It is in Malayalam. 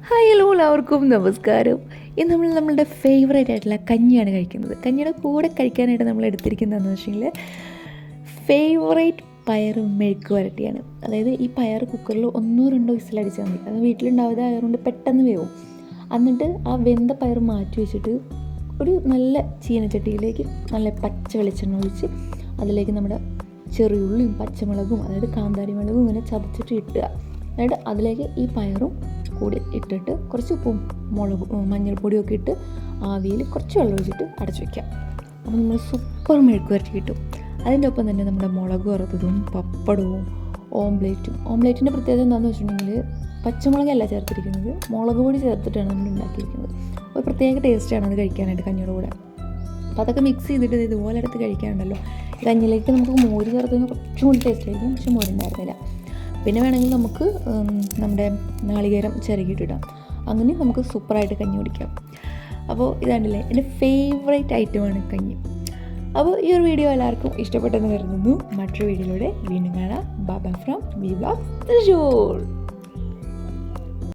ഹായ് ഹലോ എല്ലാവർക്കും നമസ്കാരം. ഇന്ന് നമ്മളുടെ ഫേവറേറ്റ് ആയിട്ടുള്ള കഞ്ഞിയാണ് കഴിക്കുന്നത്. കഞ്ഞിയുടെ കൂടെ കഴിക്കാനായിട്ട് നമ്മൾ എടുത്തിരിക്കുന്നതെന്ന് വെച്ചെങ്കിൽ ഫേവറേറ്റ് പയർ മെഴുക്ക് വരട്ടിയാണ്. അതായത് ഈ പയർ കുക്കറിൽ 1-2 വിസിലടിച്ചാൽ മതി. അത് വീട്ടിലുണ്ടാവാതെ ആയതുകൊണ്ട് പെട്ടെന്ന് വേവും. എന്നിട്ട് ആ വെന്ത പയർ മാറ്റി വെച്ചിട്ട് ഒരു നല്ല ചീനച്ചട്ടിയിലേക്ക് നല്ല പച്ച വെളിച്ചെണ്ണ ഒഴിച്ച് അതിലേക്ക് നമ്മുടെ ചെറിയുള്ളിയും പച്ചമുളകും അതായത് കാന്താരി മുളകും ഇങ്ങനെ ചതച്ചിട്ട് ഇട്ടുക. എന്നിട്ട് അതിലേക്ക് ഈ പയറും കൂടി ഇട്ടിട്ട് കുറച്ച് ഉപ്പും മഞ്ഞൾപ്പൊടിയൊക്കെ ഇട്ട് ആവിയിൽ കുറച്ച് വെള്ളം ഒഴിച്ചിട്ട് അടച്ചു വയ്ക്കാം. അപ്പോൾ നമ്മൾ സൂപ്പർ മെഴുക്ക് വരട്ടി കിട്ടും. അതിൻ്റെ ഒപ്പം തന്നെ നമ്മുടെ മുളക് വറുത്തതും പപ്പടവും ഓംലേറ്റിൻ്റെ പ്രത്യേകത എന്താണെന്ന് വെച്ചിട്ടുണ്ടെങ്കിൽ പച്ചമുളകല്ല ചേർത്തിരിക്കുന്നത്, മുളക് പൊടി ചേർത്തിട്ടാണ് നമ്മൾ ഉണ്ടാക്കിയിരിക്കുന്നത്. ഒരു പ്രത്യേക ടേസ്റ്റാണ് അത് കഴിക്കാനായിട്ട് കഞ്ഞിയുടെ കൂടെ. അപ്പോൾ അതൊക്കെ മിക്സ് ചെയ്തിട്ട് ഇതുപോലെ എടുത്ത് കഴിക്കാനുണ്ടല്ലോ. കഞ്ഞിലേക്ക് നമുക്ക് മോര് ചേർത്തതിന് കുറച്ചും കൂടി ടേസ്റ്റ് ആയിരിക്കും, പക്ഷെ മോരുണ്ടായിരുന്നില്ല. പിന്നെ വേണമെങ്കിൽ നമുക്ക് നമ്മുടെ നാളികേരം ചിരകിയിട്ടിടാം. അങ്ങനെ നമുക്ക് സൂപ്പറായിട്ട് കഞ്ഞി കുടിക്കാം. അപ്പോൾ ഇതാണ്ടല്ലേ എൻ്റെ ഫേവറേറ്റ് ഐറ്റമാണ് കഞ്ഞി. അപ്പോൾ ഈ ഒരു വീഡിയോ എല്ലാവർക്കും ഇഷ്ടപ്പെട്ടെന്ന് കരുതുന്നു. മറ്റൊരു വീഡിയോയിലൂടെ വീണ്ടും കാണാം. ബാബ ഫ്രം വി വ്ലോഗ്സ് തൃശ്ശൂർ.